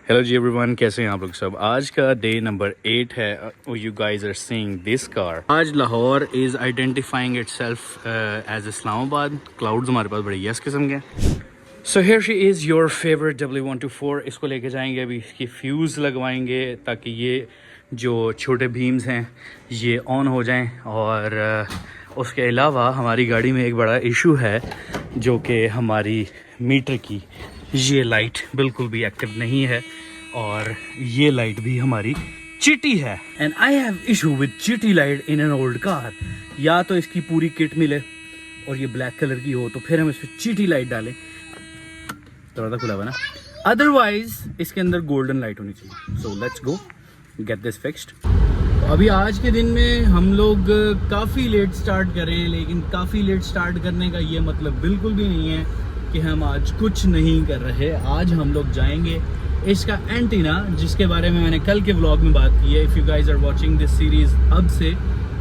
Hello जी everyone, कैसे हैं आप लोग सब। आज का डे नंबर 8 है। You guys are seeing this car. आज Lahore is identifying itself as Islamabad. Clouds हमारे पास बड़े यस किस्म के। So here she is your favourite W124। इसको लेके जाएंगे, अभी इसकी फ्यूज़ लगवाएंगे ताकि ये जो छोटे बीम्स हैं ये ऑन हो जाएं। और उसके अलावा हमारी गाड़ी में एक बड़ा इशू है जो कि हमारी मीटर की ये लाइट बिल्कुल भी एक्टिव नहीं है और ये लाइट भी हमारी चिटी है। And I have issue with चिटी light in an old car. या तो इसकी पूरी किट मिले और ये ब्लैक कलर की हो तो फिर हम इस पर चिटी लाइट डालें, दरवाजा खुला हुआ ना, अदरवाइज इसके अंदर गोल्डन लाइट होनी चाहिए। So let's go get this fixed. अभी आज के दिन में हम लोग काफ़ी लेट स्टार्ट करें, लेकिन काफ़ी लेट स्टार्ट करने का ये मतलब बिल्कुल भी नहीं है कि हम आज कुछ नहीं कर रहे। आज हम लोग जाएंगे इसका एंटीना, जिसके बारे में मैंने कल के व्लॉग में बात की है। If you guys are watching this series अब से,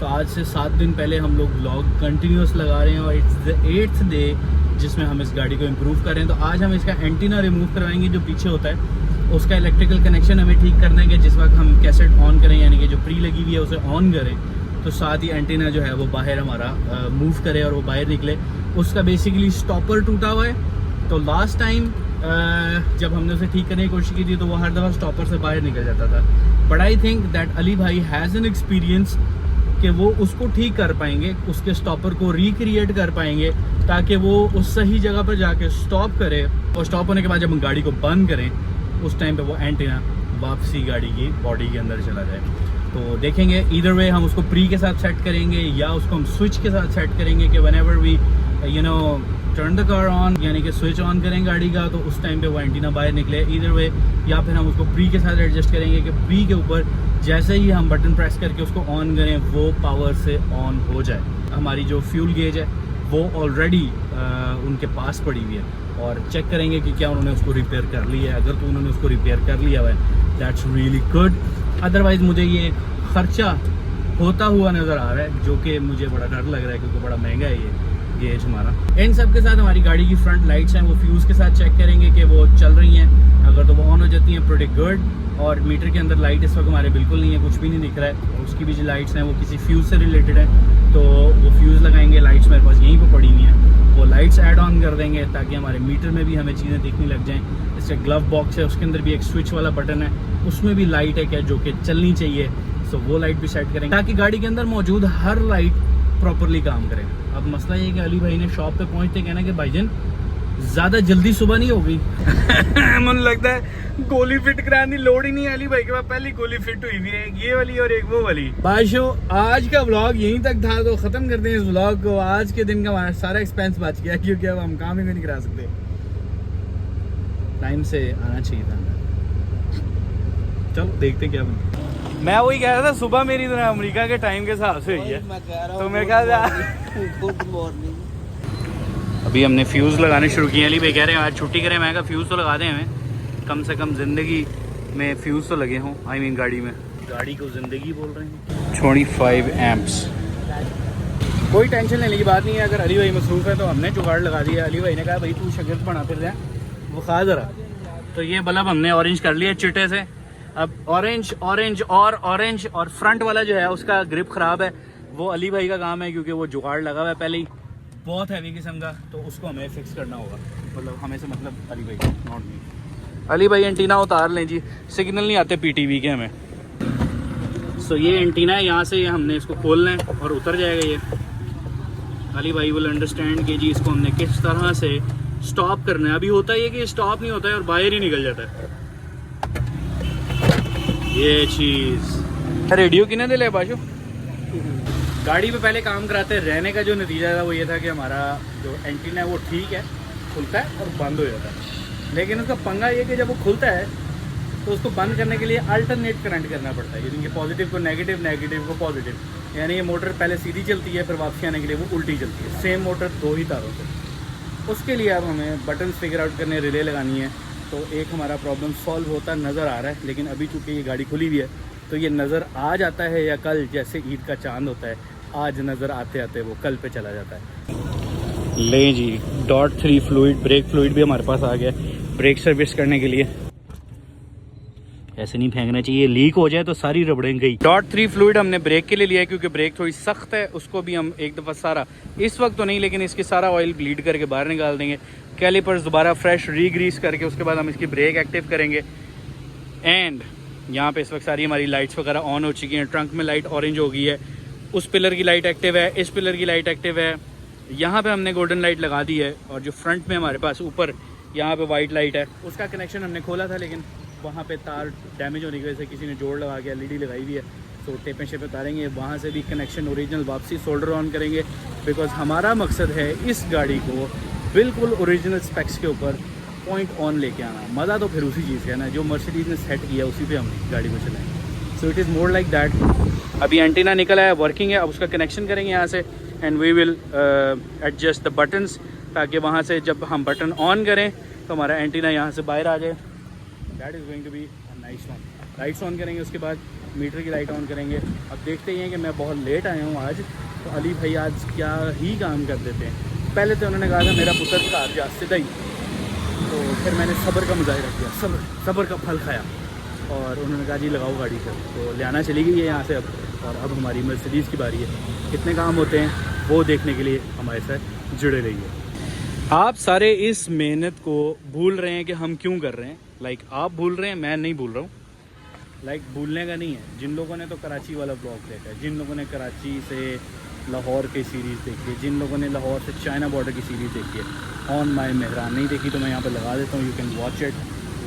तो आज से 7 दिन पहले हम लोग व्लॉग कंटिन्यूस लगा रहे हैं और इट्स द 8th डे जिसमें हम इस गाड़ी को इम्प्रूव कर रहे हैं। तो आज हम इसका एंटीना रिमूव करवाएंगे जो पीछे होता है, उसका इलेक्ट्रिकल कनेक्शन हमें ठीक करना है कि जिस वक्त हम कैसेट ऑन करें, यानी कि जो प्री लगी हुई है उसे ऑन करें, तो साथ ही एंटीना जो है वो बाहर हमारा मूव करे और वो बाहर निकले। उसका बेसिकली स्टॉपर टूटा हुआ है। तो लास्ट टाइम जब हमने उसे ठीक करने की कोशिश की थी तो वो हर दफ़ा स्टॉपर से बाहर निकल जाता था। But I think that Ali भाई हैज़ एन एक्सपीरियंस कि वो उसको ठीक कर पाएंगे, उसके स्टॉपर को रिक्रिएट कर पाएंगे ताकि वो उस सही जगह पर जाके स्टॉप करे। और स्टॉप होने के बाद जब हम गाड़ी को बंद करें उस टाइम पे वो एंटीना वापसी गाड़ी की बॉडी के अंदर चला जाए। तो देखेंगे, ईदर वे हम उसको प्री के साथ सेट करेंगे या उसको हम स्विच के साथ सेट करेंगे कि whenever we turn the car on, यानी कि स्विच ऑन करें गाड़ी का, तो उस टाइम पे वो एंटीना बाहर निकले। ईदर वे, या फिर हम उसको प्री के साथ एडजस्ट करेंगे कि प्री के ऊपर जैसे ही हम बटन प्रेस करके उसको ऑन करें वो पावर से ऑन हो जाए। हमारी जो फ्यूल गेज है वो ऑलरेडी उनके पास पड़ी हुई है और चेक करेंगे कि क्या उन्होंने उसको रिपेयर कर लिया है। अगर तो उन्होंने उसको रिपेयर कर लिया हुआ है दैट्स रियली गुड। अदरवाइज़ मुझे ये खर्चा होता हुआ नज़र आ रहा है जो कि मुझे बड़ा डर लग रहा है क्योंकि बड़ा महंगा है ये गेज हमारा। इन सब के साथ हमारी गाड़ी की फ्रंट लाइट्स हैं वो फ्यूज़ के साथ चेक करेंगे कि वो चल रही हैं। अगर तो वो ऑन हो जाती हैं प्रीटी गुड। और मीटर के अंदर लाइट इस वक्त हमारे बिल्कुल नहीं है, कुछ भी नहीं दिख रहा है। और उसकी भी जो लाइट्स हैं वो किसी फ्यूज़ से रिलेटेड है, तो वो फ्यूज़ लगाएंगे। लाइट्स मेरे पास यहीं पर पड़ी हुई हैं, वो लाइट्स ऐड ऑन कर देंगे ताकि हमारे मीटर में भी हमें चीज़ें दिखने लग जाएँ। इसका ग्लव बॉक्स है, उसके अंदर भी एक स्विच वाला बटन है, उसमें भी लाइट है क्या जो कि चलनी चाहिए। सो वो लाइट भी सेट करेंगे ताकि गाड़ी के अंदर मौजूद हर लाइट प्रॉपरली काम करे। अब मसला ये है कि अली भाई ने शॉप पे पहुंचते कहना कि भाईजान ज़्यादा जल्दी सुबह नहीं होगी। मुझे लगता है गोली फिट कराने की लोड ही नहीं है। अली भाई के पास पहली गोली फिट हुई हुई है, ये वाली और एक वो वाली। बाशो आज का व्लॉग यहीं तक था, तो ख़त्म करते हैं इस व्लॉग को। आज के दिन का हमारा सारा एक्सपेंस बच गया क्योंकि अब हम काम ही नहीं करा सकते। टाइम से आना चाहिए था। चलो देखते क्या बनता। मैं वही कह रहा था, सुबह मेरी तरह अमेरिका के टाइम के हिसाब से हुई है, तो मेरे ख्याल गुड मॉर्निंग। अभी हमने फ्यूज़ लगाने शुरू किए। अली भाई कह रहे हैं आज छुट्टी करें। मैं कहा फ्यूज़ तो लगा दें, हमें कम से कम ज़िंदगी में फ्यूज़ तो लगे हों। आई मीन गाड़ी में, गाड़ी को ज़िंदगी बोल रहे हैं। 25 एम्प्स। कोई टेंशन लेने की बात नहीं है। अगर अली भाई मसरूफ़ है तो हमने जुगाड़ लगा दिया। अली भाई ने कहा भाई तू शगर्द बना फिर जाए, वो खा ज़रा। तो ये बल्ब हमने ऑरेंज कर लिया चिट्टे से। अब ऑरेंज ऑरेंज और फ्रंट वाला जो है उसका ग्रिप ख़राब है, वो अली भाई का काम है क्योंकि वो जुगाड़ लगा हुआ है पहले ही, बहुत हैवी किस्म का, तो उसको हमें फिक्स करना होगा। मतलब हमें से मतलब अली भाई, नॉट मी। अली भाई एंटीना उतार लें जी, सिग्नल नहीं आते PTV के हमें। सो ये एंटीना है, यहाँ से हमने इसको खोलना है और उतर जाएगा ये। अली भाई विल अंडरस्टैंड कि जी इसको हमने किस तरह से स्टॉप करना है। अभी होता है ये कि स्टॉप नहीं होता है और बाहर ही निकल जाता है ये चीज़। रेडियो किने दे ले बाशो। गाड़ी पे पहले काम कराते रहने का जो नतीजा था वो ये था कि हमारा जो एंटीना है वो ठीक है, खुलता है और बंद हो जाता है। लेकिन उसका पंगा ये कि जब वो खुलता है तो उसको बंद करने के लिए अल्टरनेट करंट करना पड़ता है, यानी कि पॉजिटिव को नेगेटिव, नेगेटिव को पॉजिटिव। यानी ये मोटर पहले सीधी चलती है, फिर वापसी आने के लिए वो उल्टी चलती है। सेम मोटर 2 ही तारों से। उसके लिए अब हमें बटन फिगर आउट करने, रिले लगानी है। तो एक हमारा प्रॉब्लम सॉल्व होता नज़र आ रहा है। लेकिन अभी चूँकि ये गाड़ी खुली हुई है तो ये नज़र आ जाता है या कल जैसे ईद का चांद होता है, आज नज़र आते आते वो कल पे चला जाता है। ले जी .3 फ्लूइड, ब्रेक फ्लूइड भी हमारे पास आ गया ब्रेक सर्विस करने के लिए। ऐसे नहीं फेंकना चाहिए, लीक हो जाए तो सारी रबड़ें गई। .3 फ्लूइड हमने ब्रेक के लिए लिया है क्योंकि ब्रेक थोड़ी सख्त है, उसको भी हम एक दफ़ा सारा, इस वक्त तो नहीं लेकिन इसके सारा ऑयल ब्लीड करके बाहर निकाल देंगे। कैलिपर्स दोबारा फ्रेश रीग्रीस करके उसके बाद हम इसकी ब्रेक एक्टिव करेंगे। एंड यहाँ पे इस वक्त सारी हमारी लाइट्स वगैरह ऑन हो चुकी हैं। ट्रंक में लाइट ऑरेंज हो गई है, उस पिलर की लाइट एक्टिव है, इस पिलर की लाइट एक्टिव है, यहाँ पे हमने गोल्डन लाइट लगा दी है। और जो फ्रंट में हमारे पास ऊपर यहाँ पे वाइट लाइट है, उसका कनेक्शन हमने खोला था लेकिन वहाँ पे तार डैमेज होने की वजह से किसी ने जोड़ लगा के LED लगाई हुई है, तो टेपें शेपें उतारेंगे, वहाँ से भी कनेक्शन ओरिजिनल वापसी सोल्डर ऑन करेंगे। बिकॉज हमारा मकसद है इस गाड़ी को बिल्कुल ओरिजिनल स्पेक्स के ऊपर पॉइंट ऑन लेके आना। मज़ा तो फिर उसी चीज़ का है ना, जो मर्सिडीज़ ने सेट किया उसी पे हम गाड़ी को चलाएं। So it is more like that. अभी एंटीना निकला है, वर्किंग है, अब उसका कनेक्शन करेंगे यहाँ से and we will adjust the buttons, ताकि वहाँ से जब हम बटन ऑन करें तो हमारा एंटीना यहाँ से बाहर आ जाए। That is going to be a nice one. Lights on करेंगे, उसके बाद मीटर की लाइट ऑन करेंगे। अब देखते ही हैं कि मैं बहुत लेट आया हूँ आज, तो अली भाई आज क्या ही काम कर देते हैं। पहले तो उन्होंने कहा था मेरा पुत्र कार जा सीधा ही, तो फिर मैंने सब्र का मुजाहिरा किया, सब्र का फल खाया और उन्होंने कहा जी लगाओ गाड़ी से, तो लियाना चली गई है यहाँ से अब। और अब हमारी मर्सिडीज़ की बारी है। कितने काम होते हैं वो देखने के लिए हमारे साथ जुड़े रहिए। आप सारे इस मेहनत को भूल रहे हैं कि हम क्यों कर रहे हैं। लाइक आप भूल रहे हैं, मैं नहीं भूल रहा हूँ। लाइक भूलने का नहीं है। जिन लोगों ने तो कराची वाला ब्लॉग देखा है, जिन लोगों ने कराची से लाहौर की सीरीज़ देखी है, जिन लोगों ने लाहौर से चाइना बॉर्डर की सीरीज़ देखी है, ऑन माई मेहरान नहीं देखी तो मैं यहाँ पर लगा देता हूँ, you can watch it.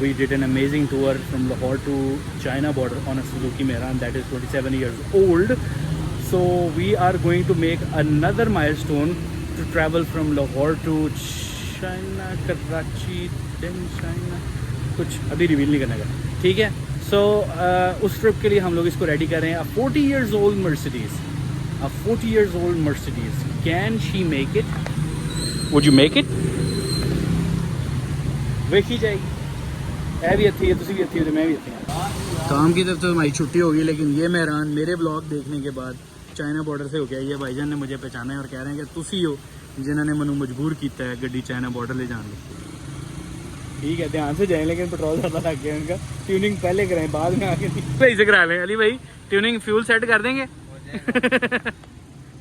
We did an amazing tour from Lahore to China border on a Suzuki Mehran that is 27 years old. So we are going to make another milestone to travel from Lahore to China, Karachi, then China. कुछ अभी reveal नहीं करने का, ठीक है। सो उस trip के लिए हम लोग इसको रेडी कर रहे हैं। 40 years old Mercedes, a 40 years old Mercedes, can she make it? Would you make it? वेखी जाएगी, है भी अच्छी है, तुसी भी अच्छी है, मैं भी अच्छी है। काम की तरफ तो हमारी छुट्टी होगी, लेकिन ये मेहरान मेरे ब्लॉग देखने के बाद चाइना बॉर्डर से हो गया। ये भाईजान ने मुझे पहचाना है और कह रहे हैं कि तुसी हो जिन्होंने मनु मजबूर किया है गड्डी चाइना बॉर्डर ले जाने। ठीक है, ध्यान से जाएं, लेकिन पेट्रोल ज़्यादा लग गया उनका। ट्यूनिंग पहले कराएं, बाद में आके सही से करा लें। अली भाई ट्यूनिंग फ्यूल सेट कर देंगे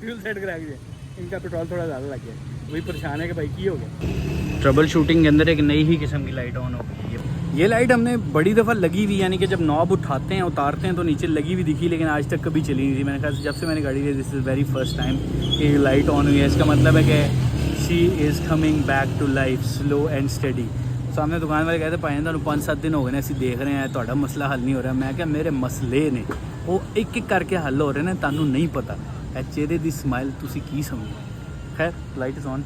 फ्यूल सेट करा के, इनका पेट्रोल थोड़ा ज़्यादा लग गया, वही परेशान है कि भाई की हो गया। ट्रबल शूटिंग के अंदर एक नई ही किस्म की लाइट ऑन हो गई है। ये लाइट हमने बड़ी दफ़ा लगी हुई, यानी कि जब नॉब उठाते हैं उतारते हैं तो नीचे लगी हुई दिखी, लेकिन आज तक कभी चली नहीं थी। मैंने कहा जब से मैंने गाड़ी ली, this is very first time कि लाइट ऑन हुई है। इसका मतलब है कि she is coming back to life slow and steady. सामने दुकान वाले कहते भाई तुहानू 5-7 दिन हो गए असीं देख रहे हैं, तुहाडा मसला हल नहीं हो रहा। मैं क्या, मेरे मसले ने वो एक एक करके हल हो रहे हैं, तुहानू नहीं पता। चेहरे की स्माइल तुसी की समझो। खैर लाइट इज़ ऑन।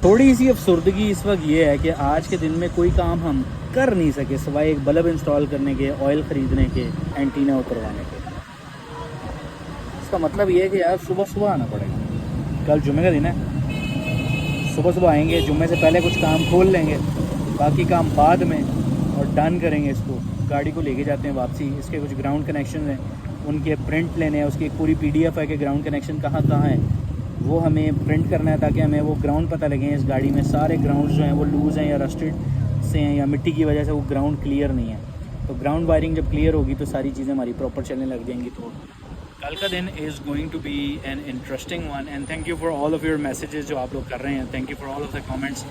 थोड़ी सी अफसुर्दगी इस वक्त ये है कि आज के दिन में कोई काम हम कर नहीं सके सिवाय एक बल्ब इंस्टॉल करने के, ऑयल ख़रीदने के, एंटीना उतरवाने के। इसका मतलब ये है कि यार सुबह सुबह आना पड़ेगा। कल जुमे का दिन है, सुबह सुबह आएंगे, जुम्मे से पहले कुछ काम खोल लेंगे, बाकी काम बाद में और डन करेंगे। इसको गाड़ी को लेके जाते हैं वापसी। इसके कुछ ग्राउंड कनेक्शन हैं, उनके प्रिंट लेने हैं। उसकी एक पूरी PDF है कि ग्राउंड कनेक्शन कहाँ कहाँ है, वो हमें प्रिंट करना है ताकि हमें वो ग्राउंड पता लगे। इस गाड़ी में सारे ग्राउंड जो हैं वो लूज़ हैं या रस्टेड से हैं या मिट्टी की वजह से वो ग्राउंड क्लियर नहीं है। तो ग्राउंड वायरिंग जब क्लियर होगी तो सारी चीज़ें हमारी प्रॉपर चलने लग जाएंगी। तो कल का दिन is going to be an interesting one and thank you for all of your messages जो आप लोग कर रहे हैं। Thank you for all of the comments,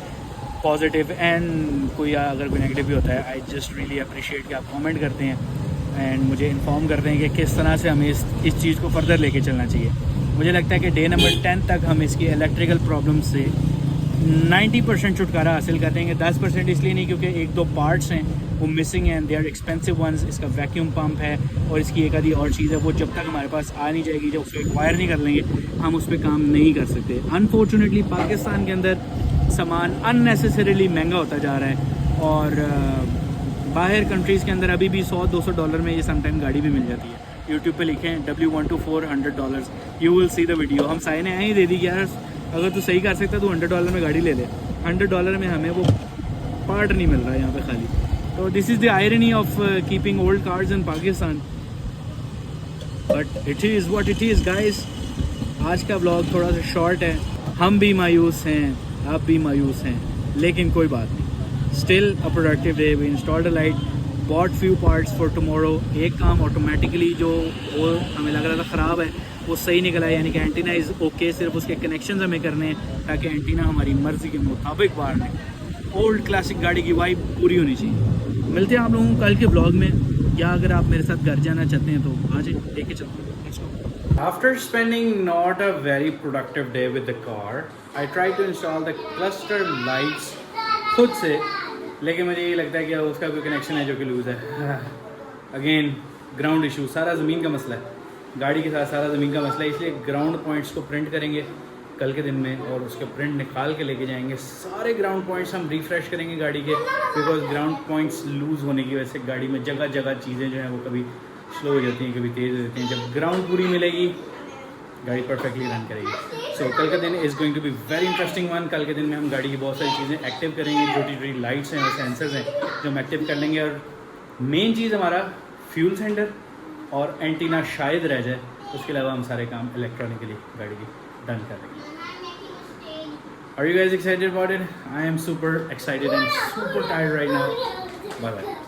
positive and कोई अगर कोई नेगेटिव भी होता है, आई जस्ट रियली अप्रिशिएट कि आप कमेंट करते हैं एंड मुझे इन्फॉर्म करते हैं कि किस तरह से हमें इस चीज़ को फर्दर लेके चलना चाहिए। मुझे लगता है कि डे नंबर 10 तक हम इसकी इलेक्ट्रिकल प्रॉब्लम से 90% छुटकारा हासिल कर देंगे। 10% इसलिए नहीं क्योंकि 1-2 पार्ट्स हैं वो मिसिंग हैं, दे आर एक्सपेंसिव वंस। इसका वैक्यूम पंप है और इसकी एक आधी और चीज़ है, वो जब तक हमारे पास आ नहीं जाएगी, जब उसको एक्वायर नहीं कर लेंगे, हम उस पर काम नहीं कर सकते। अनफॉर्चुनेटली पाकिस्तान के अंदर सामान अननेसेसरीली महंगा होता जा रहा है और बाहर कंट्रीज़ के अंदर अभी भी $100-200 में ये समटाइम गाड़ी भी मिल जाती है। यूट्यूब पे लिखें W124 $100, you will see the video. हम साइन ने ही दे दी कि यार अगर तू सही कर सकता तो $100 में गाड़ी ले ले। $100 में हमें वो पार्ट नहीं मिल रहा है यहाँ पे खाली। तो this is the irony of keeping old cars in Pakistan, but it is what it is guys. आज का ब्लॉग थोड़ा सा शॉर्ट है, हम भी मायूस हैं, आप भी मायूस हैं, लेकिन कोई बात नहीं, Still a productive day. We installed a light, bought few parts for tomorrow. एक काम ऑटोमेटिकली जो वो हमें लग रहा था ख़राब है वो सही निकला है, यानी कि एंटीना इज़ ओके। सिर्फ उसके कनेक्शन हमें करने हैं ताकि एंटीना हमारी मर्ज़ी के मुताबिक बाहर निकले। ओल्ड क्लासिक गाड़ी की वाइब पूरी होनी चाहिए। मिलते हैं आप लोगों को कल के ब्लॉग में, या अगर आप मेरे साथ घर जाना चाहते हैं तो आ जाए, लेके चलते हैं। After spending not a very productive day with the car, I tried to install the cluster lights खुद से, लेकिन मुझे ये लगता है कि उसका कोई कनेक्शन है जो कि लूज़ है। अगेन ग्राउंड इशू, सारा ज़मीन का मसला है, गाड़ी के साथ सारा ज़मीन का मसला है, इसलिए ग्राउंड पॉइंट्स को प्रिंट करेंगे कल के दिन में और उसके प्रिंट निकाल के लेके जाएंगे। सारे ग्राउंड पॉइंट्स हम रिफ़्रेश करेंगे गाड़ी के, बिकॉज ग्राउंड पॉइंट्स लूज़ होने की वजह से गाड़ी में जगह जगह चीज़ें जो हैं वो कभी स्लो हो जाती हैं, कभी तेज़ हो जाती हैं। जब ग्राउंड पूरी मिलेगी गाड़ी परफेक्टली रन करेगी। सो कल का दिन is going to be very interesting one. कल के दिन में हम गाड़ी की बहुत सारी चीज़ें एक्टिव करेंगे, छोटी छोटी लाइट्स हैं और सेंसर्स हैं जो हम एक्टिव कर लेंगे, और मेन चीज़ हमारा फ्यूल सेंटर और एंटीना शायद रह जाए, उसके अलावा हम सारे काम इलेक्ट्रॉनिकली गाड़ी की डन कर लेंगे। Are you guys excited about it? I am super excited and super tired right now. Bye bye.